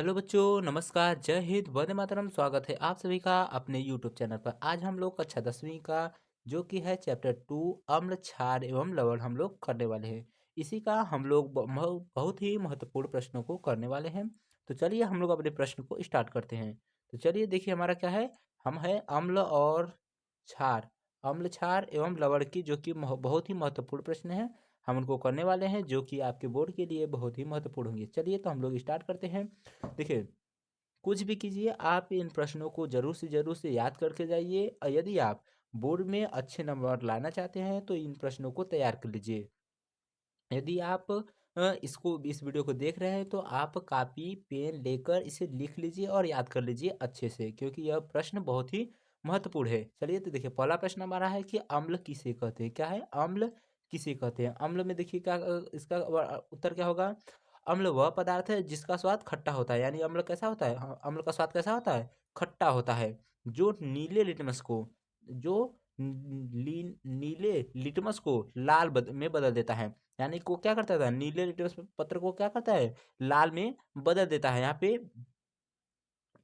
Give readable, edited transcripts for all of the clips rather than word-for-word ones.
Hello बच्चों, नमस्कार, जय हिंद, वंदे मातरम। स्वागत है आप सभी का अपने यूट्यूब चैनल पर। आज हम लोग कक्षा 10वीं का जो कि है चैप्टर 2 अम्ल क्षार एवं लवण हम लोग करने वाले हैं। इसी का हम लोग बहुत ही महत्वपूर्ण प्रश्नों को करने वाले हैं। तो चलिए हम लोग अपने प्रश्न को स्टार्ट करते हैं। तो चलिए देखिए हमारा क्या है। हम है अम्ल और क्षार, अम्ल क्षार एवं लवण की जो कि बहुत ही महत्वपूर्ण प्रश्न है। हम उनको करने वाले हैं जो कि आपके बोर्ड के लिए बहुत ही महत्वपूर्ण होंगे। चलिए तो हम लोग स्टार्ट करते हैं। देखिए, कुछ भी कीजिए, आप इन प्रश्नों को ज़रूर से याद करके जाइए और यदि आप बोर्ड में अच्छे नंबर लाना चाहते हैं तो इन प्रश्नों को तैयार कर लीजिए। यदि आप इस वीडियो को देख रहे हैं तो आप कापी पेन लेकर इसे लिख लीजिए और याद कर लीजिए अच्छे से, क्योंकि यह प्रश्न बहुत ही महत्वपूर्ण है। चलिए तो देखिए पहला प्रश्न हमारा है कि अम्ल किसे कहते हैं। क्या है? अम्ल किसे कहते हैं। अम्ल में देखिए क्या इसका उत्तर क्या होगा। अम्ल वह पदार्थ है जिसका स्वाद खट्टा होता है। यानी अम्ल कैसा होता है? हाँ, अम्ल का स्वाद कैसा होता है? खट्टा होता है। जो नीले लिटमस को जो नीले लिटमस को लाल में बदल देता है। यानी को क्या करता था? नीले लिटमस पत्र को क्या करता है? लाल में बदल देता है। यहाँ पे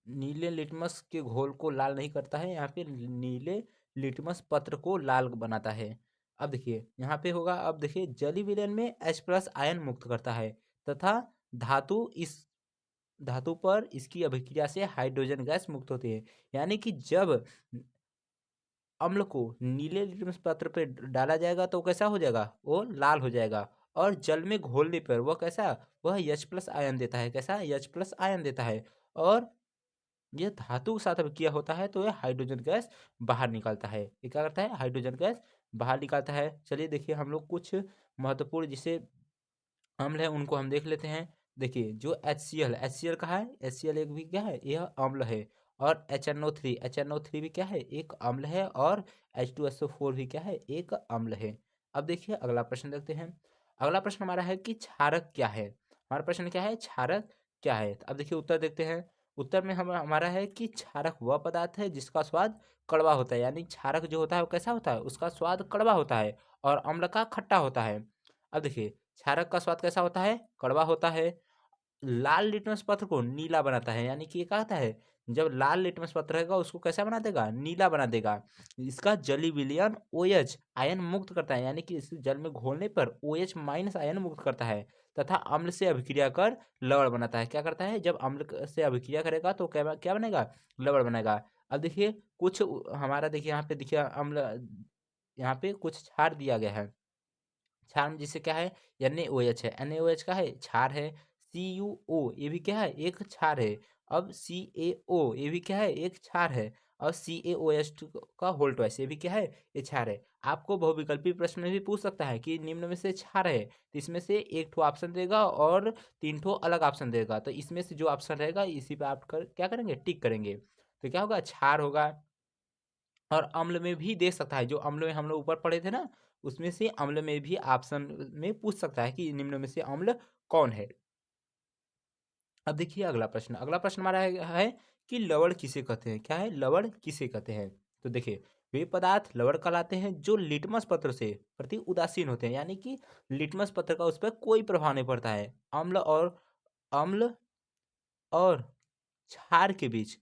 नीले लिटमस के घोल को लाल नहीं करता है, यहाँ पे नीले लिटमस पत्र को लाल बनाता है। अब देखिए यहाँ पे होगा। अब देखिए जली विलयन में H+ आयन मुक्त करता है तथा धातु पर इसकी अभिक्रिया से हाइड्रोजन गैस मुक्त होती है। यानी कि जब अम्ल को नीले लिटमस पत्र पे डाला जाएगा तो कैसा हो जाएगा? वो लाल हो जाएगा। और जल में घोलने पर वह कैसा? वह H+ आयन देता है। कैसा? H+ आयन देता है। और यह धातु के साथ अभिक्रिया होता है तो यह हाइड्रोजन गैस बाहर निकालता है। ये क्या करता है? हाइड्रोजन गैस बाहर निकालता है। चलिए देखिए हम लोग कुछ महत्वपूर्ण जिसे अम्ल है उनको हम देख लेते हैं। देखिए जो HCl का है, HCl एक भी क्या है? यह अम्ल है। और HNO3 भी क्या है? एक अम्ल है। और H2SO4 भी क्या है? एक अम्ल है। अब देखिए अगला प्रश्न देखते हैं। अगला प्रश्न हमारा है कि क्षारक क्या है। हमारा प्रश्न क्या है? क्षारक क्या है। तो अब देखिए उत्तर देखते हैं। उत्तर में हमारा है कि क्षारक वह पदार्थ है जिसका स्वाद कड़वा होता है। यानी क्षारक जो होता है वो कैसा होता है? उसका स्वाद कड़वा होता है और अम्ल का खट्टा होता है। अब देखिए क्षारक का स्वाद कैसा होता है? कड़वा होता है। लाल लिटमस पत्र को नीला बनाता है। यानी कि ये क्या होता है? जब लाल लिटमस पत्र रहेगा उसको कैसा बना देगा? नीला बना देगा। इसका जली विलयन OH आयन मुक्त करता है। यानी कि इस जल में घोलने पर OH- आयन मुक्त करता है तथा अम्ल से अभिक्रिया कर लवण बनाता है। क्या करता है? जब अम्ल से अभिक्रिया करेगा तो क्या क्या बनेगा? लवण बनेगा। अब देखिए कुछ हमारा देखिए यहाँ पे देखिए अम्ल, यहाँ पे कुछ क्षार दिया गया है। क्षार में जिससे क्या है? NaOH है। NaOH का है? क्षार है। CuO ये भी क्या है? एक क्षार है। अब CaO ये भी क्या है? एक क्षार है। और CaOH का होल ट्वाइस ये भी क्या है? ये क्षार है। आपको बहुविकल्पी प्रश्न में भी पूछ सकता है कि निम्न में से क्षार है, तो इसमें से एक ठो ऑप्शन देगा और तीन ठो अलग ऑप्शन देगा। तो इसमें से जो ऑप्शन रहेगा इसी पे आप क्या करेंगे? टिक करेंगे। तो क्या होगा? क्षार होगा। और अम्ल में भी दे सकता है। जो अम्ल में हम लोग ऊपर पढ़े थे ना, उसमें से अम्ल में भी ऑप्शन में पूछ सकता है कि निम्न में से अम्ल कौन है। अब देखिए अगला प्रश्न हमारा है कि लवण किसे कहते हैं। क्या है? लवण किसे कहते हैं। तो देखिए वे पदार्थ लवण कहलाते हैं जो लिटमस पत्र से प्रति उदासीन होते हैं। यानी कि लिटमस पत्र का उस पर कोई प्रभाव नहीं पड़ता है। अम्ल और क्षार के बीच,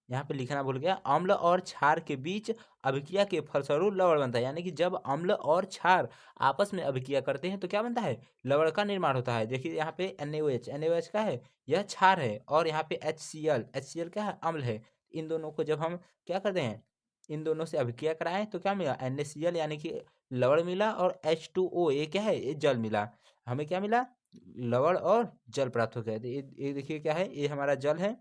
यहाँ पे लिखना भूल गया। अम्ल और क्षार के बीच अभिक्रिया के फलस्वरूप लवण बनता है। यानी कि जब अम्ल और क्षार आपस में अभिक्रिया करते हैं तो क्या बनता है? लवण का निर्माण होता है। देखिए यहाँ पे NaOH का है? यह क्षार है। और यहाँ पे HCl क्या है? अम्ल है। इन दोनों को जब हम क्या करते हैं? इन दोनों से अभिक्रिया कराएं तो क्या मिला? NaCl यानी कि लवण मिला। और H2O ये क्या है? ये जल मिला। हमें क्या मिला? लवण और जल प्राप्त हो गया। तो ये देखिए क्या है? ये हमारा जल है।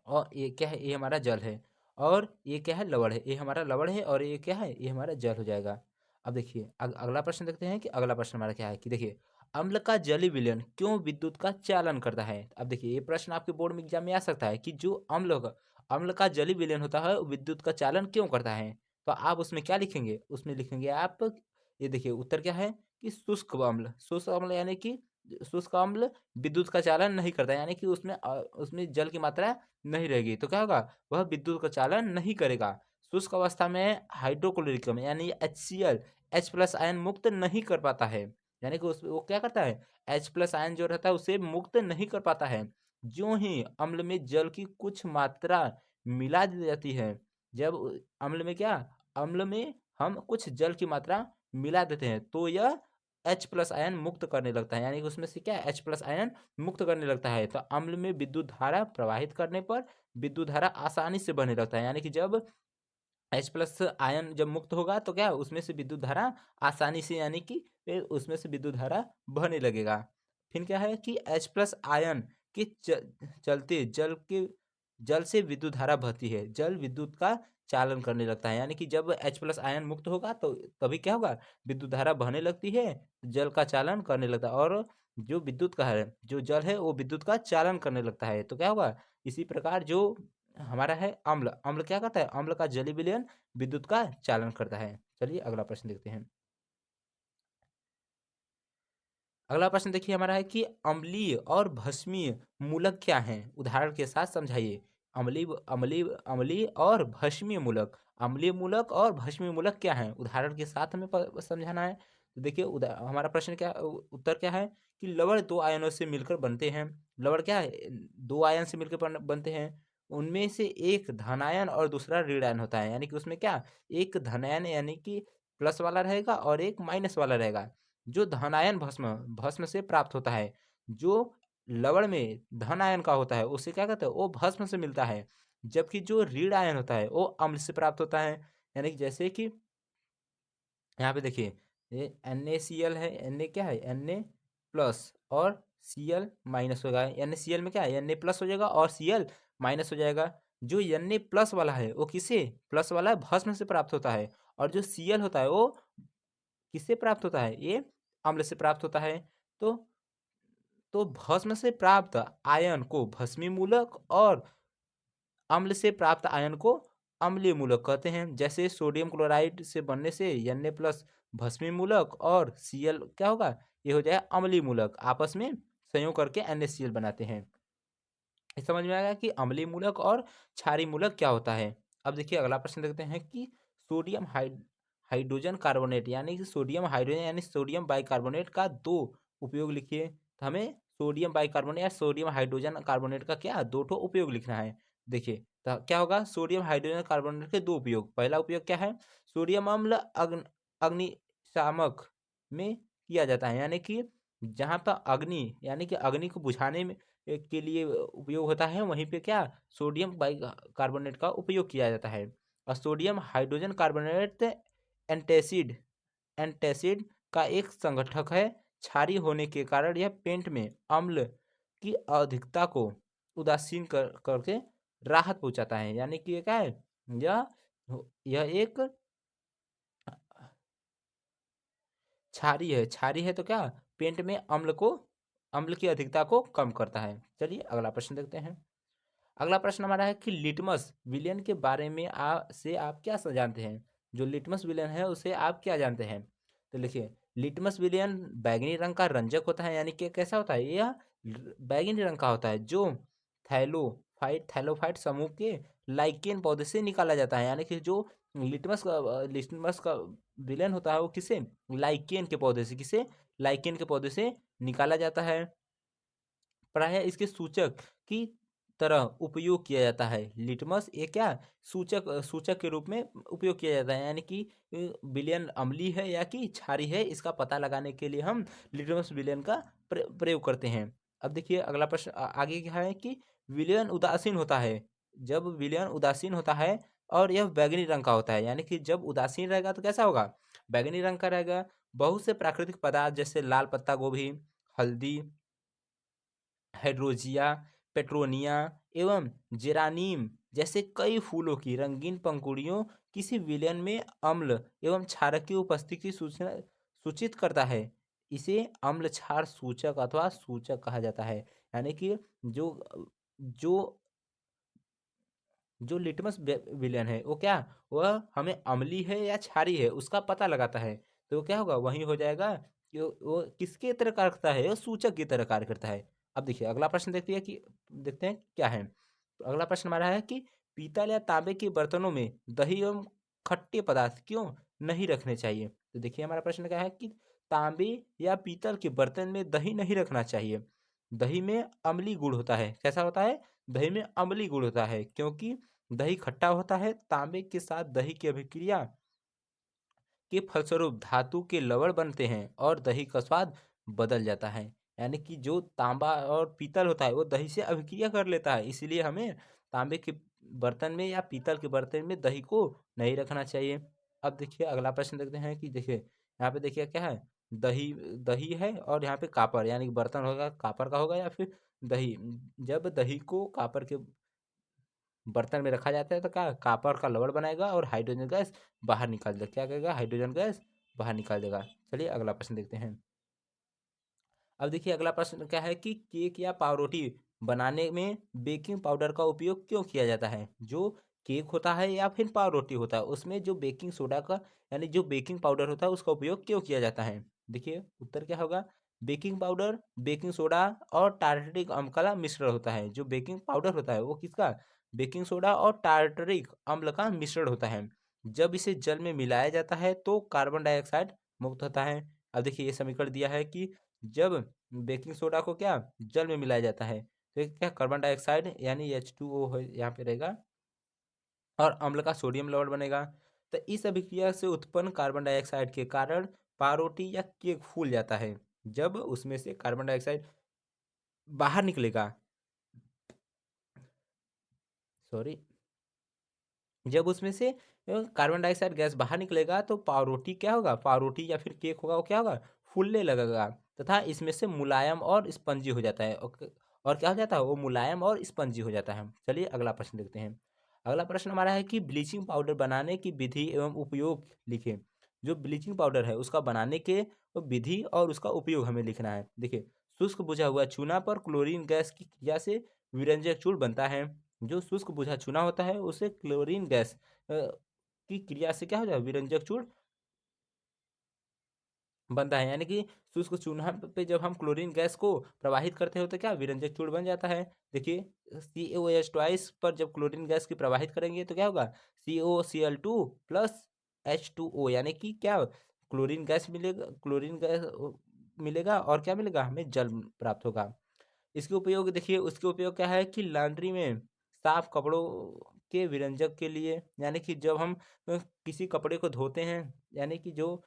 और ये क्या है? ये हमारा जल है। और ये क्या है? लवण है। ये हमारा लवण है और ये क्या है? ये हमारा जल हो जाएगा। अब देखिए अगला प्रश्न देखते हैं कि अगला प्रश्न हमारा क्या है। कि देखिए अम्ल का जलीय विलयन क्यों विद्युत का चालन करता है। अब देखिए ये प्रश्न आपके बोर्ड में एग्जाम में आ सकता है कि जो अम्ल का जलीय विलयन होता है वो विद्युत का चालन क्यों करता है। तो आप उसमें क्या लिखेंगे? उसमें लिखेंगे आप, ये देखिए उत्तर क्या है कि शुष्क अम्ल यानी कि शुष्क अम्ल विद्युत का चालन नहीं करता। यानी कि उसमें जल की मात्रा नहीं रहेगी तो क्या होगा? वह विद्युत का चालन नहीं करेगा। शुष्क अवस्था में हाइड्रोक्लोरिक यानी HCl H+ आयन मुक्त नहीं कर पाता है। यानी कि उस वो क्या करता है, H प्लस आयन जो रहता है उसे मुक्त नहीं कर पाता है। ज्यों ही अम्ल में जल की कुछ मात्रा मिला दी जाती है, जब अम्ल में क्या, अम्ल में हम कुछ जल की मात्रा मिला देते हैं तो यह H प्लस आयन मुक्त करने लगता है, यानी कि उसमें से क्या H प्लस आयन मुक्त करने लगता है। तो अम्ल में विद्युत धारा प्रवाहित करने पर विद्युत धारा आसानी से बहने लगता है, यानी कि जब H प्लस आयन जब मुक्त होगा तो क्या उसमें से विद्युत धारा आसानी से, यानी कि फिर उसमें से विद्युत धारा बहने लगेगा। फिर क्या है कि H प्लस आयन के चलते जल से विद्युत धारा बहती है, जल विद्युत का चालन करने लगता है, यानी कि जब H प्लस आयन मुक्त होगा तो तभी क्या होगा, विद्युत धारा बहने लगती है, जल का चालन करने लगता है, और जो विद्युत का है, जो जल है वो विद्युत का चालन करने लगता है। तो क्या होगा, इसी प्रकार जो हमारा है अम्ल, अम्ल क्या करता है, अम्ल का जलीय विलयन विद्युत का चालन करता है। चलिए अगला प्रश्न देखते हैं। अगला प्रश्न देखिए हमारा है कि अम्लीय और भस्मीय मूलक क्या हैं, उदाहरण के साथ समझाइए। अम्लीय अम्लीय अम्लीय और भस्मीय मूलक, अम्लीय मूलक और भस्मीय मूलक क्या हैं, उदाहरण के साथ हमें समझाना है। तो देखिए हमारा प्रश्न क्या, उत्तर क्या है कि लवण दो आयनों से मिलकर बनते हैं। लवण क्या है, दो आयन से मिलकर बनते हैं। उनमें से एक धनायन और दूसरा ऋणायन होता है, यानी कि उसमें क्या, एक धनायन यानी कि प्लस वाला रहेगा और एक माइनस वाला रहेगा। जो धनायन भस्म भस्म से प्राप्त होता है, जो लवण में धन आयन का होता है उसे क्या कहते हैं, वो भस्म से मिलता है। जबकि जो ऋण आयन होता है वो अम्ल से प्राप्त होता है। यानी कि जैसे कि यहाँ पे देखिए, ये NaCl है, Na क्या है, Na प्लस और Cl माइनस होगा। NaCl में क्या है, Na प्लस हो जाएगा और Cl माइनस हो जाएगा। जो Na प्लस वाला है वो किसे, प्लस वाला भस्म से प्राप्त होता है, और जो Cl होता है वो किससे प्राप्त होता है, ये अम्ल से प्राप्त होता है। तो भस्म से प्राप्त आयन को भस्मी मूलक और अम्ल से प्राप्त आयन को अम्लीय मूलक कहते हैं। जैसे सोडियम क्लोराइड से बनने से Na प्लस भस्मी मूलक और Cl क्या होगा, ये हो जाएगा अम्लीय मूलक, आपस में संयोग करके NaCl बनाते हैं। इस समझ में आ गया कि अम्लीय मूलक और क्षारीय मूलक क्या होता है। अब देखिए अगला प्रश्न देखते हैं कि सोडियम हाइड्रोजन कार्बोनेट, यानी कि सोडियम हाइड्रोजन यानी सोडियम बाइकार्बोनेट का दो उपयोग लिखिए। तो हमें सोडियम बाइकार्बोनेट या सोडियम हाइड्रोजन कार्बोनेट का क्या, दो ठो उपयोग लिखना है। देखिए तो क्या होगा, सोडियम हाइड्रोजन कार्बोनेट के दो उपयोग। पहला उपयोग क्या है, सोडियम अम्ल अग्निशामक में किया जाता है, यानी कि जहाँ पर अग्नि यानी कि अग्नि को बुझाने में के लिए उपयोग होता है, वहीं पे क्या, सोडियम बाइकार्बोनेट का उपयोग किया जाता है। और sodium hydrogen carbonate antacid antacid का एक संगठक है। क्षारीय होने के कारण यह पेंट में अम्ल की अधिकता को उदासीन करके राहत पहुंचाता है, यानी कि ये क्या है, यह यह एक क्षारीय है। क्षारीय है तो क्या, पेंट में अम्ल की अधिकता को कम करता है। चलिए अगला प्रश्न देखते हैं। अगला प्रश्न हमारा है कि लिटमस विलयन के बारे में से आप क्या जानते हैं। जो लिटमस विलयन है उसे आप क्या जानते हैं। तो लिखिए, लिटमस विलयन बैगनी रंग का रंजक होता है, यानी कि कैसा होता है, यह बैगनी रंग का होता है, जो थैलोफाइट समूह के लाइकेन पौधे से निकाला जाता है। यानी कि जो लिटमस का विलयन होता है वो किसे, लाइकेन के पौधे से, किसे, लाइकेन के पौधे से निकाला जाता है। प्रायः इसके सूचक की तरह उपयोग किया जाता है। लिटमस ये क्या, सूचक सूचक के रूप में उपयोग किया जाता है, यानी कि विलयन अम्लीय है या कि क्षारीय है, इसका पता लगाने के लिए हम लिटमस विलयन का प्रयोग करते हैं। अब देखिए अगला प्रश्न आगे क्या है कि विलयन उदासीन होता है। जब विलयन उदासीन होता है और यह बैगनी रंग का होता है, यानी कि जब उदासीन रहेगा तो कैसा होगा, बैगनी रंग का रहेगा। बहुत से प्राकृतिक पदार्थ जैसे लाल पत्ता गोभी, हल्दी, हाइड्रोजिया, पेट्रोनिया एवं जेरानियम जैसे कई फूलों की रंगीन पंखुड़ियों किसी विलयन में अम्ल एवं क्षारक की उपस्थिति की सूचना सूचित करता है। इसे अम्ल क्षार सूचक अथवा सूचक कहा जाता है। यानी कि जो जो जो लिटमस विलयन है वो क्या, वह हमें अम्लीय है या क्षारीय है उसका पता लगाता है। तो क्या होगा, वही हो जाएगा कि वो किसके तरह कार्य करता है, वो सूचक की तरह कार्य करता है। अब देखिए अगला प्रश्न देखते हैं क्या है। तो अगला प्रश्न हमारा है कि पीतल या तांबे के बर्तनों में दही एवं खट्टे पदार्थ क्यों नहीं रखने चाहिए। तो देखिए हमारा प्रश्न क्या है कि तांबे या पीतल के बर्तन में दही नहीं रखना चाहिए। दही में अम्लीय गुण होता है। कैसा होता है? दही में अम्लीय गुण होता है, क्योंकि दही खट्टा होता है। तांबे के साथ दही की अभिक्रिया के फलस्वरूप धातु के लवण बनते हैं और दही का स्वाद बदल जाता है। यानी कि जो तांबा और पीतल होता है वो दही से अभिक्रिया कर लेता है, इसीलिए हमें तांबे के बर्तन में या पीतल के बर्तन में दही को नहीं रखना चाहिए। अब देखिए अगला प्रश्न देखते हैं कि देखिए यहाँ पे देखिए क्या है, दही दही है और यहाँ पे कापर, यानी कि बर्तन होगा कापर का होगा या फिर दही। जब दही को कापर के बर्तन में रखा जाता है तो क्या कापर का लवण बनाएगा और हाइड्रोजन गैस बाहर निकाल देगा। क्या करेगा? हाइड्रोजन गैस बाहर निकाल देगा। चलिए अगला प्रश्न देखते हैं। अब देखिए अगला प्रश्न क्या है कि केक या पावरोटी बनाने में बेकिंग पाउडर का उपयोग क्यों किया जाता है? जो केक होता है या फिर पावरोटी होता है उसमें जो बेकिंग सोडा का यानी जो बेकिंग पाउडर होता है उसका उपयोग क्यों किया जाता है? देखिए उत्तर क्या होगा। बेकिंग पाउडर बेकिंग सोडा और टार्टरिक अम्ल का मिश्रण होता है। जो बेकिंग पाउडर होता है वो किसका? बेकिंग सोडा और टार्टरिक अम्ल का मिश्रण होता है। जब इसे जल में मिलाया जाता है तो कार्बन डाइऑक्साइड मुक्त होता है। अब देखिए ये समीकरण दिया है कि जब बेकिंग सोडा को क्या जल में मिलाया जाता है तो ये क्या कार्बन डाइऑक्साइड यानी H2O है यहाँ पे रहेगा और अम्ल का सोडियम लवण बनेगा। तो इस अभिक्रिया से उत्पन्न कार्बन डाइऑक्साइड के कारण पावरोटी या केक फूल जाता है। जब उसमें से कार्बन डाइऑक्साइड बाहर निकलेगा, सॉरी, जब उसमें से कार्बन डाइऑक्साइड गैस बाहर निकलेगा तो पावरोटी क्या होगा? पावरोटी या फिर केक होगा वो क्या होगा? फूलने लगेगा तथा इसमें से मुलायम और स्पंजी हो जाता है। और क्या हो जाता है? वो मुलायम और स्पंजी हो जाता है। चलिए अगला प्रश्न देखते हैं। अगला प्रश्न हमारा है कि ब्लीचिंग पाउडर बनाने की विधि एवं उपयोग लिखें। जो ब्लीचिंग पाउडर है उसका बनाने के विधि और उसका उपयोग हमें लिखना है। देखिए शुष्क बुझा हुआ चूना पर क्लोरीन गैस की क्रिया से विरंजक चूर्ण बनता है। जो शुष्क बुझा चूना होता है उसे क्लोरीन गैस की क्रिया से क्या हो जाए? विरंजक चूर्ण बनता है। यानी कि शुष्क चूना पे जब हम क्लोरीन गैस को प्रवाहित करते हो तो क्या विरंजक चूर्ण बन जाता है। देखिए CaOH ट्वाइस पर जब क्लोरीन गैस की प्रवाहित करेंगे तो क्या होगा? COCl2 प्लस H2O, यानी कि क्या क्लोरीन गैस मिलेगा, क्लोरीन गैस मिलेगा और क्या मिलेगा? हमें जल प्राप्त होगा। इसके उपयोग देखिए उसके उपयोग क्या है कि लॉन्ड्री में साफ कपड़ों के विरंजक के लिए, यानी कि जब हम किसी कपड़े को धोते हैं, यानी कि जो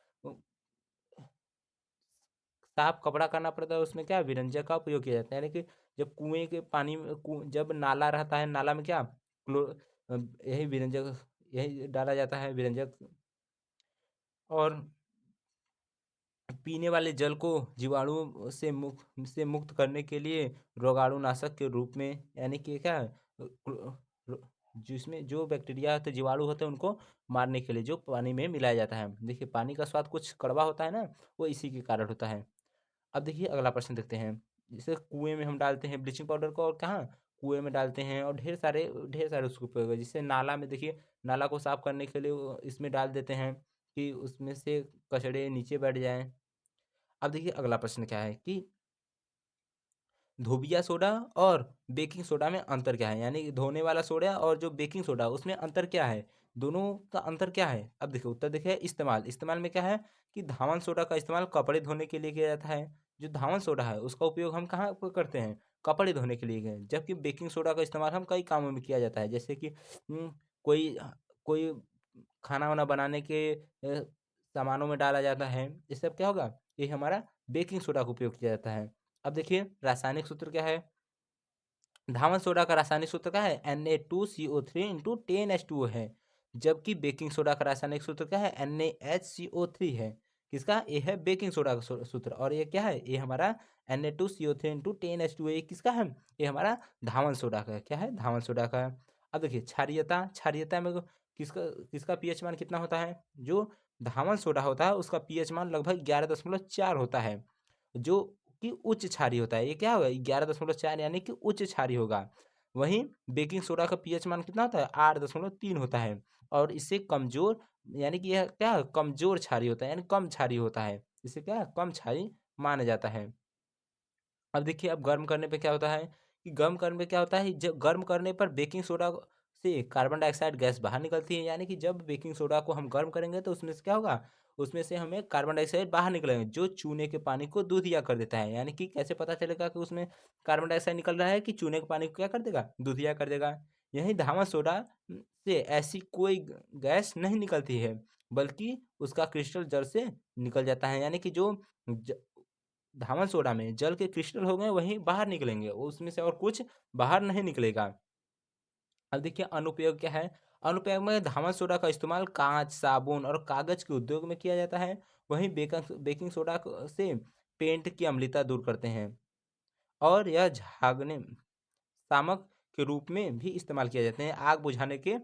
साफ कपड़ा करना पड़ता है उसमें क्या विरंजक का उपयोग किया जाता है। यानी कि जब कुएं के पानी में जब नाला रहता है, नाला में क्या यही विरंजक यही डाला जाता है विरंजक। और पीने वाले जल को जीवाणुओं से मुक्त करने के लिए रोगाणुनाशक के रूप में, यानी कि क्या जिसमें जो बैक्टीरिया होते जीवाणु होते हैं उनको मारने के लिए जो पानी में मिलाया जाता है। देखिए पानी का स्वाद कुछ कड़वा होता है ना, वो इसी के कारण होता है। अब देखिए अगला प्रश्न देखते हैं। जैसे कुएं में हम डालते हैं ब्लीचिंग पाउडर को और कहाँ कुएं में डालते हैं और ढेर सारे उसको उपयोग है। जिससे नाला में देखिए नाला को साफ करने के लिए इसमें डाल देते हैं कि उसमें से कचड़े नीचे बैठ जाएं। अब देखिए अगला प्रश्न क्या है कि धोबिया सोडा और बेकिंग सोडा में अंतर क्या है? यानी कि धोने वाला सोडा और जो बेकिंग सोडा उसमें अंतर क्या है? दोनों का अंतर क्या है? अब देखिए उत्तर देखिए इस्तेमाल इस्तेमाल में क्या है कि धावन सोडा का इस्तेमाल कपड़े धोने के लिए किया जाता है। जो धावन सोडा है उसका उपयोग हम कहाँ पर करते हैं? कपड़े धोने के लिए गए, जबकि बेकिंग सोडा का इस्तेमाल हम कई कामों में किया जाता है। जैसे कि कोई कोई खाना वाना बनाने के सामानों में डाला जाता है। ये सब क्या होगा? ये हमारा बेकिंग सोडा का उपयोग किया जाता है। अब देखिए रासायनिक सूत्र क्या है? धावन सोडा का रासायनिक सूत्र क्या है? Na2CO3 इंटू 10H2O है। जबकि बेकिंग सोडा का रासायनिक सूत्र क्या है? NaHCO3 है। किसका? ये है बेकिंग सोडा का सूत्र। और ये क्या है? ये हमारा Na2CO3 इंटू 10H2O, ये किसका है? ये हमारा धावन सोडा का है। क्या है? धावन सोडा का है। अब देखिए क्षारीयता, क्षारीयता में किसका किसका पीएच मान कितना होता है? जो धावन सोडा होता है उसका पीएच मान लगभग 11.4 होता है, जो कि उच्च क्षारीय होता है। ये क्या होगा? 11.4 यानी कि उच्च क्षारीय होगा। वहीं बेकिंग सोडा का पीएच मान कितना होता है? 8.3 होता है और इससे कमजोर, यानी कि यह क्या है? कमजोर क्षारीय होता है, यानी कम क्षारीय होता है। इसे क्या है? कम क्षारीय माना जाता है। अब देखिए अब गर्म करने पे क्या होता है कि गर्म करने पे क्या होता है, जब गर्म करने पर बेकिंग सोडा से कार्बन डाइऑक्साइड गैस बाहर निकलती है। यानी कि जब बेकिंग सोडा को हम गर्म करेंगे तो उसमें से क्या होगा? उसमें से हमें कार्बन डाइऑक्साइड बाहर निकलेगा, जो चूने के पानी को दूधिया कर देता है। यानी कि कैसे पता चलेगा कि उसमें कार्बन डाइऑक्साइड निकल रहा है कि चूने के पानी को क्या कर देगा, दूधिया कर देगा। यही धामा सोडा से ऐसी कोई गैस नहीं निकलती है, बल्कि उसका क्रिस्टल जल से निकल जाता है। यानी कि जो धामन सोडा में जल के क्रिस्टल हो गए वहीं बाहर निकलेंगे, उसमें से और कुछ बाहर नहीं निकलेगा। अब देखिए अनुपयोग क्या है। अनुपयोग में धामन सोडा का इस्तेमाल कांच, साबुन और कागज के उद्योग में किया जाता है। वहीं बेकिंग बेकिंग सोडा से पेंट की अम्लता दूर करते हैं, और यह झागने शामक के रूप में भी इस्तेमाल किया जाते हैं। आग बुझाने के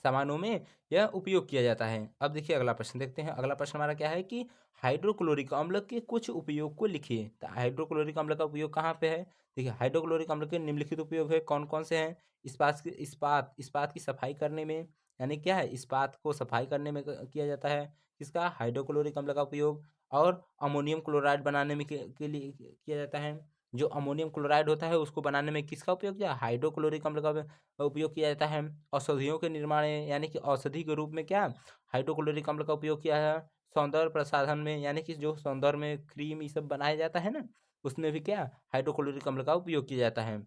सामानों में यह उपयोग किया जाता है। अब देखिए अगला प्रश्न देखते हैं। अगला प्रश्न हमारा क्या है कि हाइड्रोक्लोरिक अम्ल के कुछ उपयोग को लिखिए। तो हाइड्रोक्लोरिक अम्ल का उपयोग कहाँ पे है। देखिए हाइड्रोक्लोरिक अम्ल के निम्नलिखित उपयोग है, कौन कौन से हैं। इस्पात की सफाई करने में, यानी क्या है, इस्पात को सफाई करने में किया जाता है किसका, हाइड्रोक्लोरिक अम्ल का उपयोग। और अमोनियम क्लोराइड बनाने में के लिए किया जाता है। जो अमोनियम क्लोराइड होता है उसको बनाने में किसका उपयोग किया, हाइड्रोक्लोरिक अम्ल का उपयोग किया जाता है। औषधियों के निर्माण में, यानी कि औषधि के रूप में क्या, हाइड्रोक्लोरिक अम्ल का उपयोग किया है। सौंदर्य प्रसाधन में, यानी कि जो सौंदर्य में क्रीम ये सब बनाया जाता है ना, उसमें भी क्या, हाइड्रोक्लोरिक अम्ल का उपयोग किया जाता है।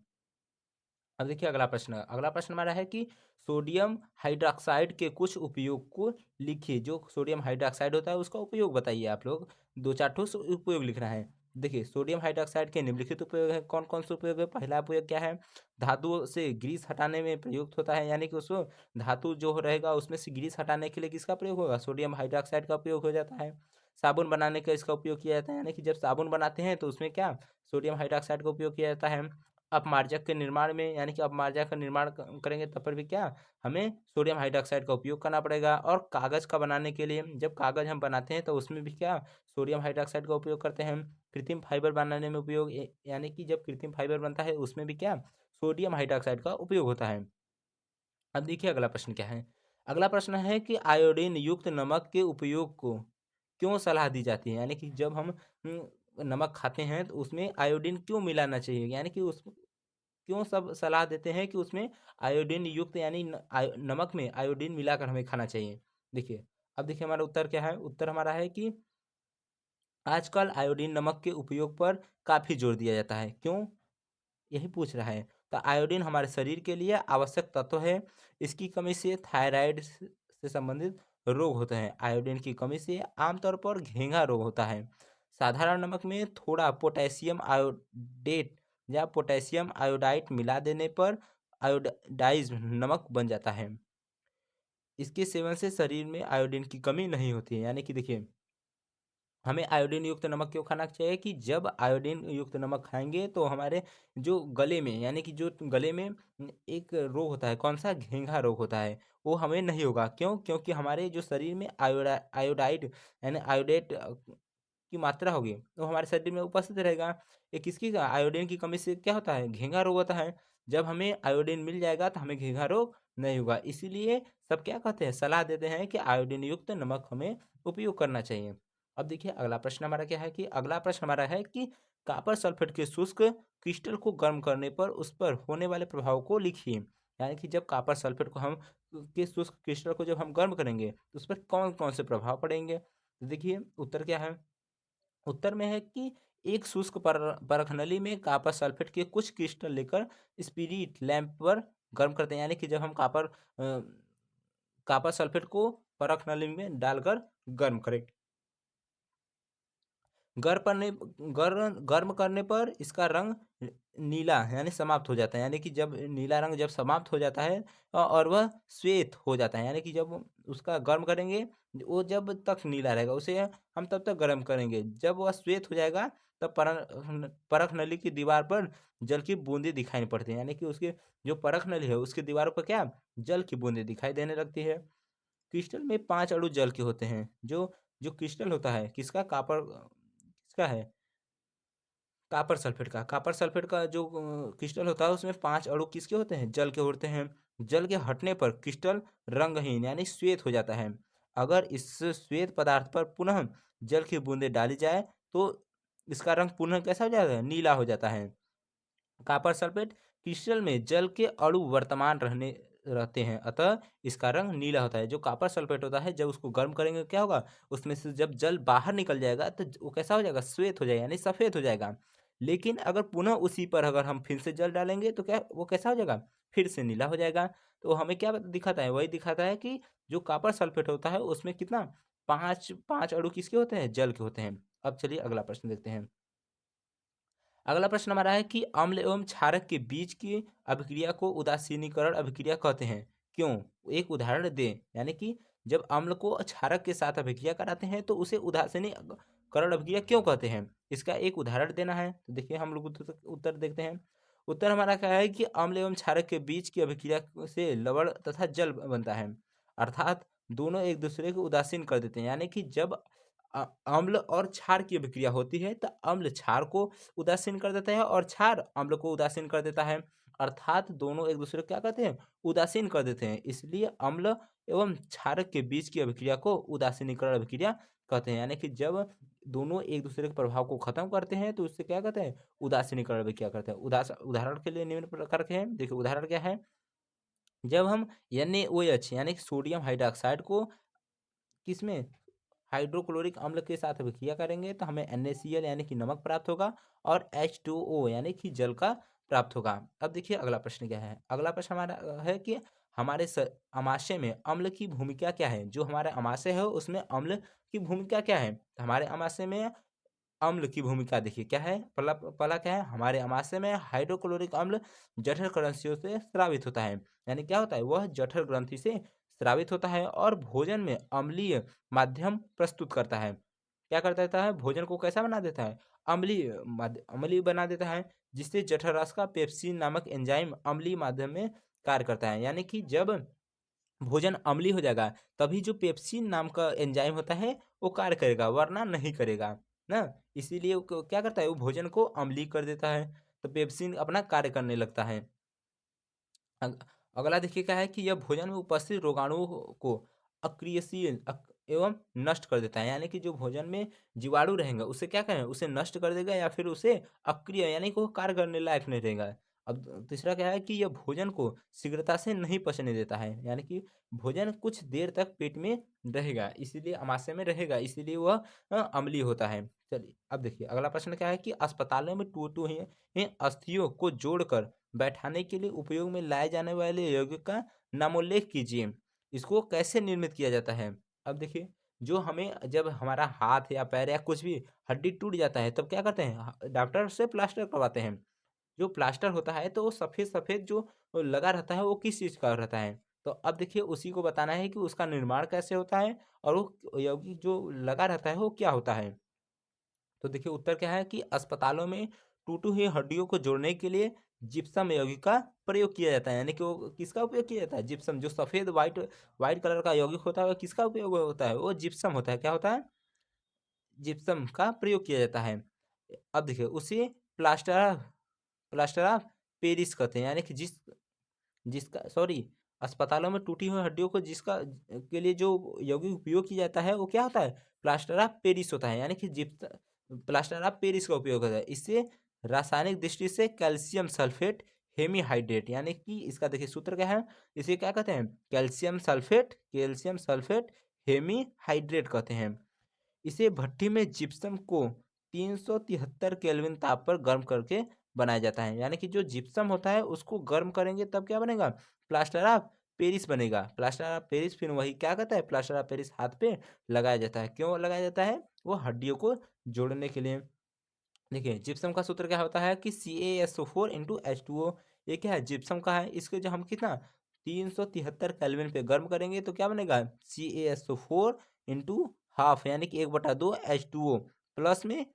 अब देखिए अगला प्रश्न। अगला प्रश्न हमारा है कि सोडियम हाइड्रोक्साइड के कुछ उपयोग को लिखिए। जो सोडियम हाइड्रोक्साइड होता है उसका उपयोग बताइए। आप लोग दो चार ठोस उपयोग लिखना है। देखिए सोडियम हाइड्रोक्साइड के निम्नलिखित उपयोग है, कौन कौन से उपयोग है। पहला उपयोग क्या है, धातुओं से ग्रीस हटाने में प्रयुक्त होता है। यानी कि उसको धातु जो रहेगा उसमें से ग्रीस हटाने के लिए किसका प्रयोग होगा, सोडियम हाइड्रोक्साइड का उपयोग हो जाता है। साबुन बनाने का इसका उपयोग किया जाता है। यानी कि जब साबुन बनाते हैं तो उसमें क्या, सोडियम हाइड्रोक्साइड का उपयोग किया जाता है। अपमार्जक के निर्माण में, यानी कि अपमार्जक का निर्माण करेंगे तब पर भी क्या, हमें सोडियम हाइड्रोक्साइड का उपयोग करना पड़ेगा। और कागज़ का बनाने के लिए, जब कागज़ हम बनाते हैं तो उसमें भी क्या, सोडियम हाइड्रोक्साइड का उपयोग करते हैं। कृत्रिम फाइबर बनाने में उपयोग, यानी कि जब कृत्रिम फाइबर बनता है उसमें भी क्या, सोडियम हाइड्रोक्साइड का उपयोग होता है। अब देखिए अगला प्रश्न क्या है। अगला प्रश्न है कि आयोडीन युक्त नमक के उपयोग को क्यों सलाह दी जाती है। यानी कि जब हम नमक खाते हैं तो उसमें आयोडीन क्यों मिलाना चाहिए, यानी कि उस क्यों सब सलाह देते हैं कि उसमें आयोडीन युक्त, यानी नमक में आयोडीन मिलाकर हमें खाना चाहिए। देखिए अब देखिए हमारा उत्तर क्या है। उत्तर हमारा है कि आजकल आयोडीन नमक के उपयोग पर काफ़ी जोर दिया जाता है। क्यों, यही पूछ रहा है। तो आयोडीन हमारे शरीर के लिए आवश्यक तत्व है। इसकी कमी से थायराइड से संबंधित रोग होते हैं। आयोडीन की कमी से आमतौर पर घेंघा रोग होता है। साधारण नमक में थोड़ा पोटेशियम आयोडेट या पोटेशियम आयोडाइड मिला देने पर आयोडाइज्ड नमक बन जाता है। इसके सेवन से शरीर में आयोडीन की कमी नहीं होती है। यानी कि देखिए हमें आयोडीन युक्त नमक क्यों खाना चाहिए कि जब आयोडीन युक्त नमक खाएंगे तो हमारे जो गले में, यानी कि जो गले में एक रोग होता है, कौन सा, घेंघा रोग होता है, वो हमें नहीं होगा। क्यों, क्योंकि हमारे जो शरीर में आयोडाइड यानी आयोडेट की मात्रा होगी वो हमारे शरीर में उपस्थित रहेगा। ये किसकी का, आयोडीन की कमी से क्या होता है, घेंघा रोग होता है। जब हमें आयोडीन मिल जाएगा तो हमें घेंघा रोग नहीं होगा। इसीलिए सब क्या कहते हैं, सलाह देते हैं कि आयोडीन युक्त नमक हमें उपयोग करना चाहिए। अब देखिए अगला प्रश्न हमारा क्या है कि अगला प्रश्न हमारा है कि कॉपर सल्फेट के शुष्क क्रिस्टल को गर्म करने पर उस पर होने वाले प्रभाव को लिखिए। यानी कि जब कॉपर सल्फेट को हम के शुष्क क्रिस्टल को जब हम गर्म करेंगे तो उस पर कौन कौन से प्रभाव पड़ेंगे। तो देखिए उत्तर क्या है। उत्तर में है कि एक शुष्क परख नली में कॉपर सल्फेट के कुछ क्रिस्टल लेकर स्पिरिट लैंप पर गर्म करते हैं। यानी कि जब हम कॉपर सल्फेट को परख नली में डालकर गर्म करें, गर्म करने पर इसका रंग नीला यानी समाप्त हो जाता है। यानी कि जब नीला रंग जब समाप्त हो जाता है और वह श्वेत हो जाता है, यानी कि जब उसका गर्म करेंगे वो जब तक नीला रहेगा उसे हम तब तक गर्म करेंगे। जब वह श्वेत हो जाएगा तब परख नली की दीवार पर जल की बूंदें दिखाई पड़ती हैं। यानी कि उसके जो परख नली है उसकी दीवारों पर क्या, जल की बूंदें दिखाई देने लगती है। क्रिस्टल में 5 अणु जल के होते हैं। जो जो क्रिस्टल होता है किसका, किसका है, कॉपर सल्फेट का जो क्रिस्टल होता है उसमें 5 अणु किसके होते हैं, जल के होते हैं। जल के हटने पर क्रिस्टल रंगहीन यानी श्वेत हो जाता है। अगर इस श्वेत पदार्थ पर पुनः जल की बूंदें डाली जाए तो इसका रंग पुनः कैसा हो जाता है, नीला हो जाता है। कॉपर सल्फेट क्रिस्टल में जल के अणु वर्तमान रहने रहते हैं, अतः इसका रंग नीला होता है। जो कॉपर सल्फेट होता है, जब उसको गर्म करेंगे क्या होगा, उसमें से जब जल बाहर निकल जाएगा तो वो कैसा हो जाएगा, श्वेत हो जाएगा, यानी सफ़ेद हो जाएगा। लेकिन अगर पुनः उसी पर अगर हम फिर से जल डालेंगे तो क्या वो कैसा हो जाएगा, फिर से नीला हो जाएगा। तो हमें क्या दिखाता है, वही दिखाता है कि जो कॉपर सल्फेट होता है उसमें कितना, पाँच पाँच अणु किसके होते हैं, जल के होते हैं। अब चलिए अगला प्रश्न देखते हैं। अगला प्रश्न हमारा है कि अम्ल एवं क्षारक के बीच की अभिक्रिया को उदासीनीकरण अभिक्रिया कहते हैं, क्यों? एक उदाहरण दें। यानी कि जब अम्ल को क्षारक के साथ अभिक्रिया कराते हैं तो उसे उदासीनीकरण अभिक्रिया क्यों कहते हैं, इसका एक उदाहरण देना है। तो देखिए हम लोग उत्तर देखते हैं। उत्तर हमारा क्या है कि अम्ल एवं क्षारक के बीच की अभिक्रिया से लवण तथा जल बनता है, अर्थात दोनों एक दूसरे को उदासीन कर देते हैं। यानी कि जब अम्ल और क्षार की अभिक्रिया होती है तो अम्ल क्षार को उदासीन कर देता है और क्षार अम्ल को उदासीन कर देता है, अर्थात दोनों एक दूसरे को क्या कहते हैं, उदासीन कर देते हैं। इसलिए अम्ल एवं क्षारक के बीच की अभिक्रिया को उदासीनीकरण अभिक्रिया कहते हैं। यानी कि जब दोनों एक दूसरे के प्रभाव को खत्म करते हैं तो उससे क्या कहते हैं, उदासीनीकरण अभिक्रिया करते हैं। उदाहरण के लिए निम्न प्रकार के हैं, देखिए उदाहरण क्या है। जब हम NaOH यानी कि सोडियम हाइड्रोक्साइड को किसमें, हाइड्रोक्लोरिक अम्ल के साथ अभिक्रिया करेंगे तो हमें NaCl यानी कि नमक प्राप्त होगा और H2O यानी कि जल का प्राप्त होगा। अब देखिए अगला प्रश्न क्या है। अगला प्रश्न हमारा है कि हमारे अमाशय में अम्ल की भूमिका क्या है। जो हमारा अमाशय है उसमें अम्ल की भूमिका क्या है, तो हमारे अमाशय में अम्ल की भूमिका देखिए क्या है। पहला पहला क्या है, हमारे अमाशय में हाइड्रोक्लोरिक अम्ल जठर ग्रंथियों से स्रावित होता है। यानी क्या होता है, वह जठर ग्रंथि से स्रावित होता है और भोजन में अम्लीय माध्यम प्रस्तुत करता है। क्या कर देता है, भोजन को कैसा बना देता है, अम्लीय बना देता है, जिससे जठर रस का पेप्सिन नामक एंजाइम अम्लीय माध्यम में कार्य करता है। यानी कि जब भोजन अम्लीय हो जाएगा तभी जो पेप्सिन नाम का एंजाइम होता है वो कार्य करेगा, वरना नहीं करेगा ना। इसीलिए वो क्या करता है, वो भोजन को अम्लीय कर देता है, तो पेप्सिन अपना कार्य करने लगता है। अगला देखिए क्या है कि यह भोजन में उपस्थित रोगाणुओं को अक्रियशील एवं नष्ट कर देता है। यानी कि जो भोजन में जीवाणु रहेंगे उसे क्या करें, उसे नष्ट कर देगा या फिर उसे अक्रिय यानी कि वो कार्य करने लायक नहीं रहेगा। अब तीसरा क्या है कि यह भोजन को शीघ्रता से नहीं पचने देता है। यानी कि भोजन कुछ देर तक पेट में रहेगा, इसीलिए अमाशय में रहेगा, इसीलिए वह अम्लीय होता है। चलिए अब देखिए अगला प्रश्न क्या है कि अस्पतालों में टूटी हुई अस्थियों को जोड़कर बैठाने के लिए उपयोग में लाए जाने वाले यौगिक का नामोल्लेख कीजिए। इसको कैसे निर्मित किया जाता है। अब देखिए, जो हमें जब हमारा हाथ या पैर या कुछ भी हड्डी टूट जाता है तब क्या करते हैं, डॉक्टर से प्लास्टर करवाते हैं। जो प्लास्टर होता है तो वो सफ़ेद सफ़ेद जो लगा रहता है वो किस चीज़ का रहता है। तो अब देखिए उसी को बताना है कि उसका निर्माण कैसे होता है और वो यौगिक जो लगा रहता है वो क्या होता है। तो देखिए उत्तर क्या है कि अस्पतालों में टूटी हुई हड्डियों को जोड़ने के लिए जिप्सम यौगिक का प्रयोग किया जाता है। यानी कि वो किसका उपयोग किया जाता है, जिप्सम। जो सफ़ेद वाइट वाइट कलर का यौगिक होता है वो किसका उपयोग होता है, वो जिप्सम होता है। क्या होता है, जिप्सम का प्रयोग किया जाता है। अब देखिए उसे प्लास्टर प्लास्टर ऑफ पेरिस कहते हैं। यानी कि जिसका सॉरी अस्पतालों में टूटी हुई हड्डियों को जिसका के लिए जो यौगिक उपयोग किया जाता है वो क्या होता है, प्लास्टर ऑफ पेरिस होता है। यानी कि जिप्स प्लास्टर ऑफ पेरिस का उपयोग होता है। इससे रासायनिक दृष्टि से कैल्शियम सल्फेट हेमीहाइड्रेट, यानी कि इसका देखिए सूत्र क्या है, इसे क्या कहते हैं, कैल्शियम सल्फेट हेमीहाइड्रेट कहते हैं। इसे भट्ठी में जिप्सम को 373 केल्विन ताप पर गर्म करके बनाया जाता है। यानी कि जो जिप्सम होता है उसको गर्म करेंगे तब क्या बनेगा, प्लास्टर ऑफ पेरिस बनेगा। प्लास्टर ऑफ पेरिस फिर वही क्या कहता है, प्लास्टर ऑफ पेरिस हाथ पे लगाया जाता है। क्यों लगाया जाता है, वो हड्डियों को जोड़ने के लिए। देखिए जिप्सम का सूत्र क्या होता है कि CaSO4 × H2O। ये क्या है, जिप्सम का है। इसके जो हम कितना 373 केल्विन पे गर्म करेंगे तो क्या बनेगा, CaSO4 × 1/2 यानी कि 1/2 H2O प्लस में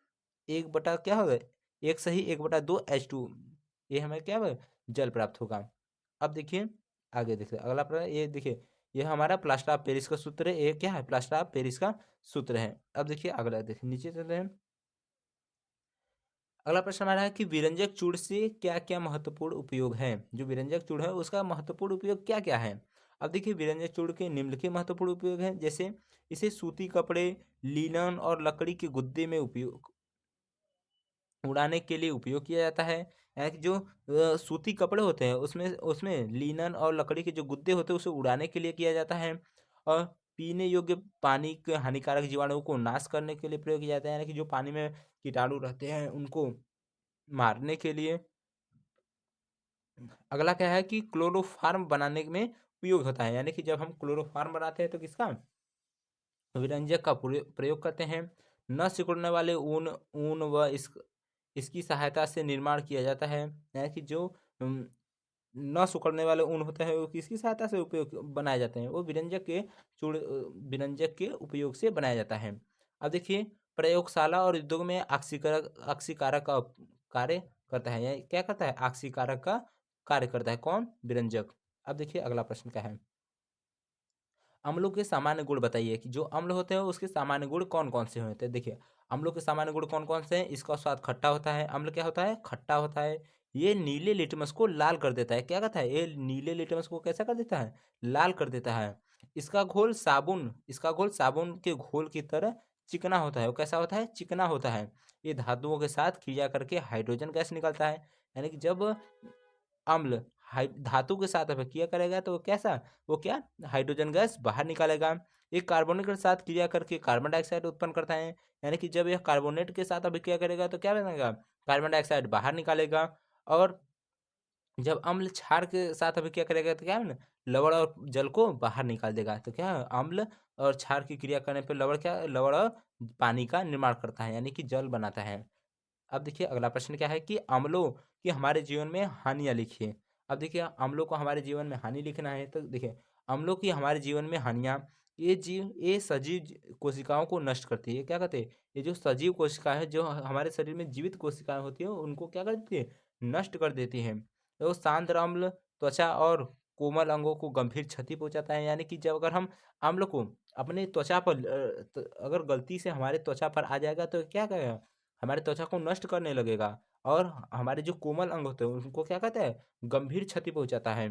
1 बटा क्या होगा, एक सही 1/2 H2, ये हमें क्या होगा, जल प्राप्त होगा। अब देखिए आगे देखिए अगला प्रश्न, ये देखिए ये हमारा प्लास्टर ऑफ पेरिस का सूत्र है। ये क्या है, प्लास्टर ऑफ पेरिस का सूत्र है। अब देखिए अगला देखिए नीचे चलते हैं। अगला प्रश्न हमारा है कि विरंजक चूड़ से क्या क्या महत्वपूर्ण उपयोग है। जो विरंजक चूड़ है उसका महत्वपूर्ण उपयोग क्या क्या है। अब देखिए विरंजक चूड़ के निम्नलिखित महत्वपूर्ण उपयोग हैं, जैसे इसे सूती कपड़े, लिनन और लकड़ी के गुद्दे में उपयोग उड़ाने के लिए उपयोग किया जाता है। यानी कि जो सूती कपड़े होते हैं उसमें उसमें लिनन और लकड़ी के जो गुद्दे होते हैं उसे उड़ाने के लिए किया जाता है। और पीने योग्य पानी के हानिकारक जीवाणुओं को नाश करने के लिए प्रयोग किया जाता है, यानी कि जो पानी में कीटाणु रहते हैं उनको मारने के लिए। अगला क्या है कि क्लोरोफार्म बनाने में उपयोग होता है, यानी कि जब हम क्लोरोफार्म बनाते हैं तो किसका विरंजक का प्रयोग करते हैं। न सिकुड़ने वाले ऊन ऊन व इसकी सहायता से निर्माण किया जाता है, यानी कि जो न सिकुड़ने वाले ऊन होते हैं वो किसकी सहायता से उपयोग बनाए जाते हैं, वो विरंजक के उपयोग से बनाया जाता है। अब देखिए प्रयोगशाला और उद्योग में ऑक्सीकारक का कार्य करता है, यानी क्या करता है, ऑक्सीकारक का कार्य करता है कौन, विरंजक। अब देखिए अगला प्रश्न क्या है, अम्लों के सामान्य गुण बताइए कि जो अम्ल होते हैं उसके सामान्य गुण कौन कौन से होते हैं। देखिए अम्लों के सामान्य गुण कौन कौन से हैं, इसका स्वाद खट्टा होता है, अम्ल क्या होता है, खट्टा होता है। ये नीले लिटमस को लाल कर देता है, क्या कहता है, ये नीले लिटमस को कैसा कर देता है, लाल कर देता है। इसका घोल साबुन के घोल की तरह चिकना होता है, वो कैसा होता है, चिकना होता है। ये धातुओं के साथ क्रिया करके हाइड्रोजन गैस निकलता है, यानी कि जब अम्ल धातु के साथ अगर क्रिया करेगा तो कैसा, वो क्या, हाइड्रोजन गैस बाहर निकालेगा। एक कार्बोनेट के साथ क्रिया करके कार्बन डाइऑक्साइड उत्पन्न करता है, यानी कि जब यह कार्बोनेट के साथ अभिक्रिया करेगा तो क्या बनेगा, कार्बन डाइऑक्साइड बाहर निकालेगा। और जब अम्ल क्षार के साथ अभिक्रिया करेगा तो क्या है ना, लवण और जल को बाहर निकाल देगा। तो क्या है, अम्ल और क्षार की क्रिया करने पर लवण और पानी का निर्माण करता है, यानी कि जल बनाता है। अब देखिए अगला प्रश्न क्या है कि अम्लों की हमारे जीवन में हानियाँ लिखिए। अब देखिए अम्लों को हमारे जीवन में हानि लिखना है तो देखिए अम्लों की हमारे जीवन में हानियाँ, ये सजीव कोशिकाओं को नष्ट करती है, क्या कहते हैं, ये जो सजीव कोशिका है जो हमारे शरीर में जीवित कोशिकाएं होती हैं उनको क्या कर देती है, नष्ट कर देती हैं। तो सांद्र अम्ल त्वचा और कोमल अंगों को गंभीर क्षति पहुंचाता है, यानी कि जब अगर हम अम्ल को अपने त्वचा पर अगर गलती से हमारे त्वचा पर आ जाएगा तो क्या करेगा, हमारे त्वचा को नष्ट करने लगेगा। और हमारे जो कोमल अंग होते हैं उनको क्या कहता है, गंभीर क्षति पहुंचाता है।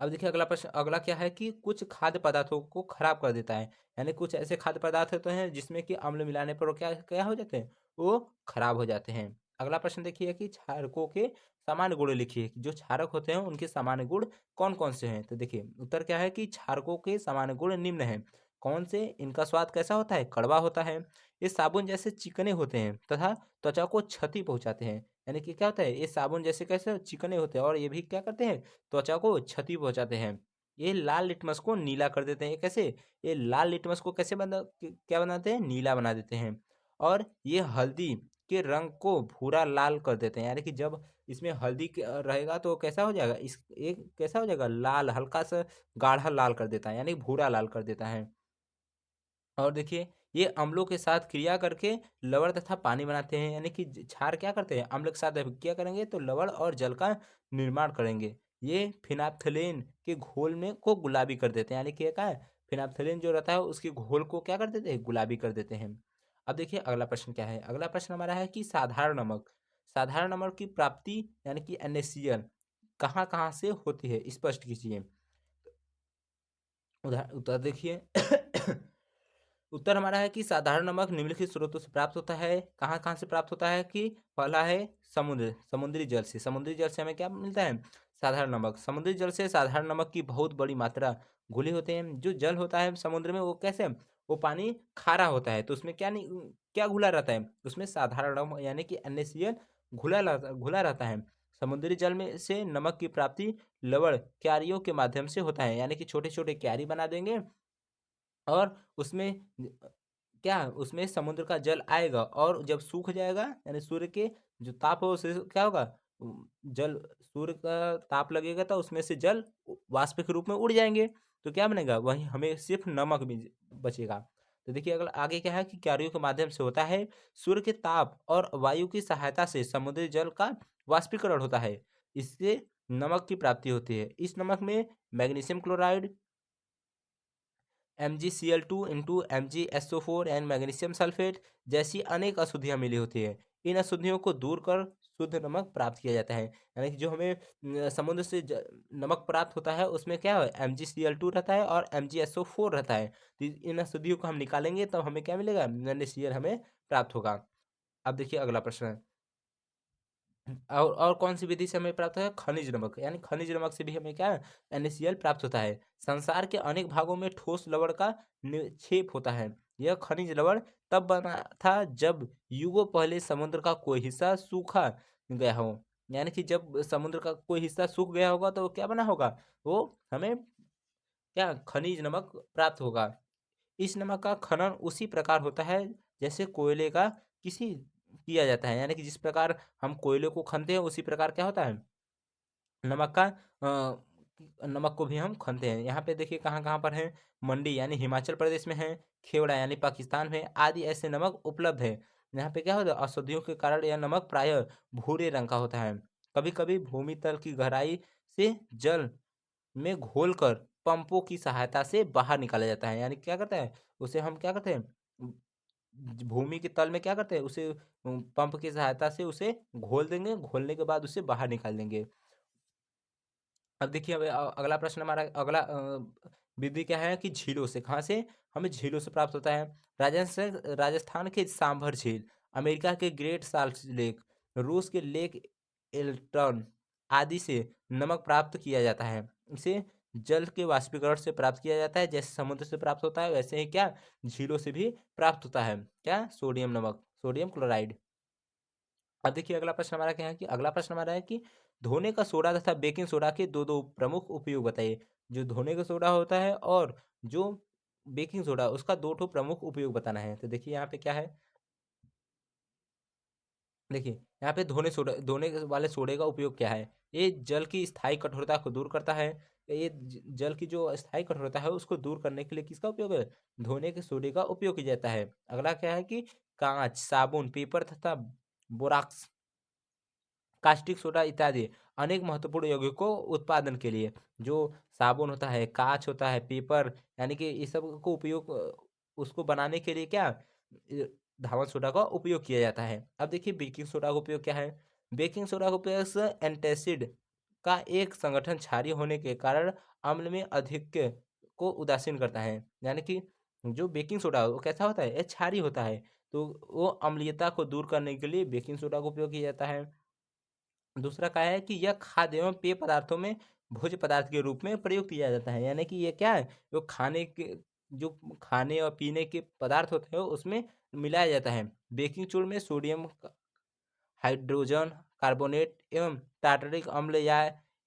अब देखिए अगला प्रश्न, अगला क्या है कि कुछ खाद्य पदार्थों को खराब कर देता है, यानी कुछ ऐसे खाद्य पदार्थ होते हैं जिसमें कि अम्ल मिलाने पर वो क्या क्या हो जाते हैं, वो खराब हो जाते हैं। अगला प्रश्न देखिए कि क्षारकों के सामान्य गुण लिखिए कि जो क्षारक होते हैं उनके सामान्य गुण कौन कौन से हैं। तो देखिए उत्तर क्या है कि क्षारकों के सामान्य गुण निम्न हैं। कौन से, इनका स्वाद कैसा होता है, कड़वा होता है। ये साबुन जैसे चिकने होते हैं तथा त्वचा को क्षति पहुंचाते हैं, यानी कि क्या होता है, ये साबुन जैसे कैसे चिकने होते हैं और ये भी क्या करते हैं, त्वचा को क्षति पहुंचाते हैं। ये लाल लिटमस को नीला कर देते हैं, कैसे, ये लाल लिटमस को कैसे क्या बनाते हैं, नीला बना देते हैं। और ये हल्दी के रंग को भूरा लाल कर देते हैं, यानी कि जब इसमें हल्दी रहेगा तो कैसा हो जाएगा, इस एक कैसा हो जाएगा, लाल, हल्का सा गाढ़ा लाल कर देता है, यानी भूरा लाल कर देता है। और देखिए ये अम्लों के साथ क्रिया करके लवण तथा पानी बनाते हैं, यानी कि क्षार क्या करते हैं, अम्ल के साथ अभिक्रिया करेंगे तो लवण और जल का निर्माण करेंगे। ये फिनाप्थलीन के घोल में को गुलाबी कर देते हैं, यानी कि क्या है, फिनाप्थलीन जो रहता है उसके घोल को क्या कर देते हैं, गुलाबी कर देते हैं। अब देखिए अगला प्रश्न क्या है, अगला प्रश्न हमारा है कि साधारण नमक की प्राप्ति यानी कि NaCl कहाँ कहाँ से होती है, स्पष्ट कीजिए। उदाहरण उत्तर देखिए उत्तर हमारा है कि साधारण नमक निम्नलिखित स्रोतों से प्राप्त होता है। कहाँ कहाँ से प्राप्त होता है कि पहला है समुद्री जल से। समुद्री जल से हमें क्या मिलता है, साधारण नमक। समुद्री जल से साधारण नमक की बहुत बड़ी मात्रा घुले होते हैं। जो जल होता है समुद्र में वो कैसे, वो पानी खारा होता है तो उसमें क्या नहीं, क्या घुला रहता है, उसमें साधारण नमक यानी कि NaCl घुला रहता है। समुद्री जल में से नमक की प्राप्ति लवण क्यारियों के माध्यम से होता है, यानी कि छोटे छोटे क्यारी बना देंगे और उसमें क्या, उसमें समुद्र का जल आएगा और जब सूख जाएगा यानी सूर्य के जो ताप हो उससे क्या होगा, जल, सूर्य का ताप लगेगा तो उसमें से जल वाष्प के रूप में उड़ जाएंगे। तो क्या बनेगा, वहीं हमें सिर्फ नमक भी बचेगा। तो देखिए अगर आगे क्या है कि क्यारियों के माध्यम से होता है, सूर्य के ताप और वायु की सहायता से समुद्री जल का वाष्पीकरण होता है, इससे नमक की प्राप्ति होती है। इस नमक में magnesium chloride, MgCl2 into MgSO4 and magnesium sulphate जैसी अनेक अशुद्धियाँ मिली होती है। इन अशुद्धियों को दूर कर शुद्ध नमक प्राप्त किया जाता है, यानी कि जो हमें समुद्र से नमक प्राप्त होता है उसमें क्या है, MgCl2 रहता है और MgSO4 रहता है। तो इन अशुद्धियों को हम निकालेंगे तब हमें क्या मिलेगा, NaCl हमें प्राप्त होगा। अब देखिए अगला प्रश्न है और कौन सी विधि से हमें प्राप्त होता है? खनिज नमक, यानी खनिज नमक से भी हमें क्या है? NaCl प्राप्त होता है। संसार के अनेक भागों में ठोस लवण का निक्षेप होता है। यह खनिज लवण तब बना था जब युगों पहले समुद्र का कोई हिस्सा सूखा गया हो। यानी कि जब समुद्र का कोई हिस्सा सूख गया होगा तो क्या बना होगा? वो हमें क्या खनिज नमक प्राप्त होगा। इस नमक का खनन उसी प्रकार होता है जैसे कोयले का किसी किया जाता है, यानी कि जिस प्रकार हम कोयले को खनते हैं उसी प्रकार क्या होता है, नमक का नमक को भी हम खनते हैं। यहाँ पे देखिए कहाँ कहाँ पर है, मंडी यानी हिमाचल प्रदेश में है, खेवड़ा यानी पाकिस्तान में, आदि ऐसे नमक उपलब्ध है। यहाँ पे क्या होता है, औषधियों के कारण यह नमक प्रायः भूरे रंग का होता है। कभी कभी भूमि तल की गहराई से जल में घोलकर पंपों की सहायता से बाहर निकाला जाता है। यानी क्या करता है, उसे हम क्या करते हैं, भूमि के तल में क्या करते हैं, उसे पंप की सहायता से उसे घोल देंगे, घोलने के बाद उसे बाहर निकाल देंगे। अब देखिए, अब अगला प्रश्न हमारा, अगला विधि क्या है कि झीलों से, कहाँ से, हमें झीलों से प्राप्त होता है। राजस्थान राजस्थान के सांभर झील, अमेरिका के ग्रेट साल्ट लेक, रूस के लेक एल्टन आदि से नमक प्राप्त किया जाता है। इसे जल के वाष्पीकरण से प्राप्त किया जाता है, जैसे समुद्र से प्राप्त होता है वैसे ही क्या, झीलों से भी प्राप्त होता है। क्या, सोडियम नमक, सोडियम क्लोराइड। अब देखिए अगला प्रश्न हमारा क्या है कि, अगला प्रश्न हमारा है कि धोने का सोडा तथा बेकिंग सोडा के दो दो प्रमुख उपयोग बताइए। जो धोने का सोडा होता है और जो बेकिंग सोडा, उसका दो ठो प्रमुख उपयोग बताना है। तो देखिए यहाँ पे क्या है, देखिए यहाँ पे धोने वाले सोडे का उपयोग क्या है, ये जल की स्थायी कठोरता को दूर करता है। ये जल की जो स्थायी कठोरता है उसको दूर करने के लिए किसका उपयोग है, धोने के सोडे का उपयोग किया जाता है। अगला क्या है कि कांच, साबुन, पेपर तथा बोराक्स, कास्टिक सोडा इत्यादि अनेक महत्वपूर्ण यौगिकों उत्पादन के लिए जो साबुन होता है, कांच होता है, पेपर, यानी कि इस सब को उपयोग उसको बनाने के लिए क्या, धावक सोडा का उपयोग किया जाता है। अब देखिए बेकिंग सोडा का उपयोग क्या है। बेकिंग सोडा का उपयोग एंटासिड का एक संगठन क्षारीय होने के कारण अम्ल में अधिक को उदासीन करता है। यानी कि जो बेकिंग सोडा है वो कैसा होता है, ये क्षारीय होता है, तो वो अम्लीयता को दूर करने के लिए बेकिंग सोडा का उपयोग किया जाता है। दूसरा क्या है कि यह खाद्य एवं पेय पदार्थों में भोज्य पदार्थ के रूप में प्रयोग किया जाता है। यानी कि ये क्या है, जो खाने के, जो खाने और पीने के पदार्थ होते हैं उसमें मिलाया जाता है। बेकिंग चूर्ण में सोडियम हाइड्रोजन कार्बोनेट एवं टार्टरिक अम्ल या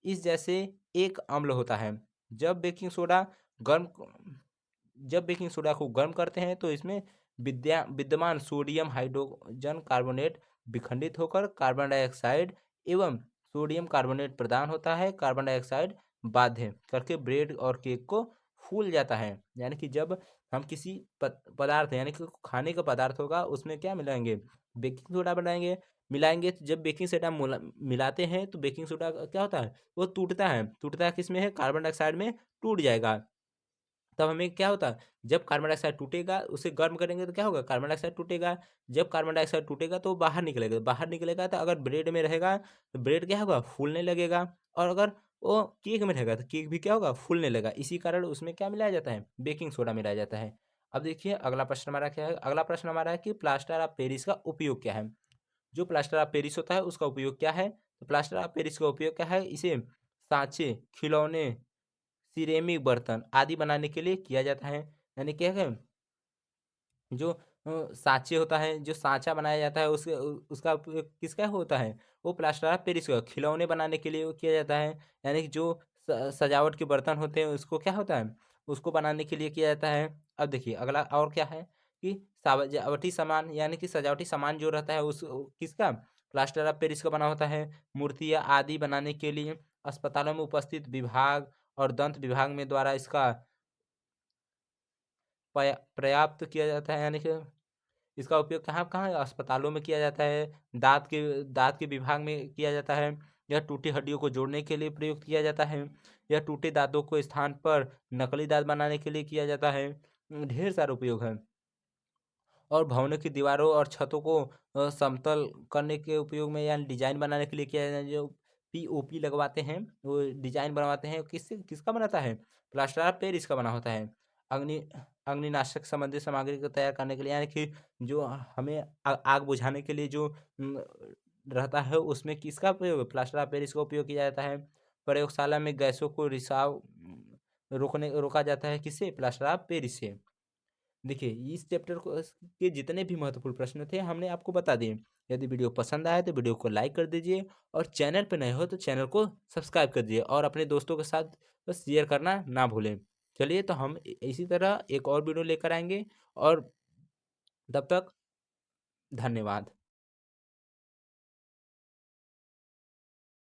इस जैसे एक अम्ल होता है। जब बेकिंग सोडा गर्म जब बेकिंग सोडा को गर्म करते हैं तो इसमें विद्यमान सोडियम हाइड्रोजन कार्बोनेट विखंडित होकर कार्बन डाइऑक्साइड एवं सोडियम कार्बोनेट प्रदान होता है। कार्बन डाइऑक्साइड बाध्य करके ब्रेड और केक को फूल जाता है। यानी कि जब हम किसी पदार्थ, यानी कि खाने का पदार्थ होगा उसमें क्या मिलाएंगे, बेकिंग सोडा बनाएंगे, मिलाएंगे, तो जब बेकिंग सोडा मिलाते हैं तो बेकिंग सोडा क्या होता है, वो टूटता है। टूटता है किस में है, कार्बन डाइऑक्साइड में टूट जाएगा। तब हमें क्या होता है, जब कार्बन डाइऑक्साइड टूटेगा उसे गर्म करेंगे तो क्या होगा, कार्बन डाइऑक्साइड टूटेगा। जब कार्बन डाइऑक्साइड टूटेगा तो बाहर निकलेगा, बाहर निकलेगा तो अगर ब्रेड में रहेगा तो ब्रेड क्या होगा, फूलने लगेगा। और अगर वो केक में रहेगा तो केक भी क्या होगा, फूलने लगेगा। इसी कारण उसमें क्या मिलाया जाता है, बेकिंग सोडा मिलाया जाता है। अब देखिए अगला प्रश्न हमारा क्या है, अगला प्रश्न हमारा है कि प्लास्टर ऑफ पेरिस का उपयोग क्या है। जो प्लास्टर ऑफ पेरिस होता है उसका उपयोग क्या है, तो प्लास्टर ऑफ पेरिस का उपयोग क्या है, इसे सांचे, खिलौने, सिरेमिक बर्तन आदि बनाने के लिए किया जाता है। यानी क्या है, जो सांचे होता है, जो सांचा बनाया जाता है उसका उपयोग किसका होता है, वो प्लास्टर ऑफ पेरिस का खिलौने बनाने के लिए किया जाता है। यानी कि जो सजावट के बर्तन होते हैं उसको क्या होता है, उसको बनाने के लिए किया जाता है। अब देखिए अगला और क्या है कि सजावटी सामान, यानी कि सजावटी सामान जो रहता है उस किसका, प्लास्टर ऑफ पेरिस का बना होता है। मूर्तियाँ आदि बनाने के लिए अस्पतालों में उपस्थित विभाग और दंत विभाग में द्वारा इसका पर्याप्त किया जाता है। यानी कि इसका उपयोग कहाँ कहाँ, अस्पतालों में किया जाता है, दांत के विभाग में किया जाता है। यह टूटी हड्डियों को जोड़ने के लिए प्रयुक्त किया जाता है। यह टूटे दांतों को स्थान पर नकली दांत बनाने के लिए किया जाता है। ढेर सारे उपयोग हैं। और भवनों की दीवारों और छतों को समतल करने के उपयोग में या डिजाइन बनाने के लिए किया जाता है। जो पीओपी लगवाते हैं, वो डिजाइन बनवाते हैं, किससे किसका बनाता है, प्लास्टर ऑफ पेरिस का बना होता है। अग्नि अग्निनाशक संबंधी सामग्री को तैयार करने के लिए, यानी कि जो हमें आग बुझाने के लिए जो रहता है उसमें किसका प्रयोग, प्लास्टर ऑफ पेरिस का उपयोग किया जाता है। प्रयोगशाला में गैसों को रिसाव रोका जाता है किससे, प्लास्टर ऑफ पेरिस से। देखिए इस चैप्टर को के जितने भी महत्वपूर्ण प्रश्न थे हमने आपको बता दिए। यदि वीडियो पसंद आया तो वीडियो को लाइक कर दीजिए, और चैनल पर नए हो तो चैनल को सब्सक्राइब कर दीजिए, और अपने दोस्तों के साथ बस शेयर करना ना भूलें। चलिए तो हम इसी तरह एक और वीडियो लेकर आएंगे, और तब तक धन्यवाद।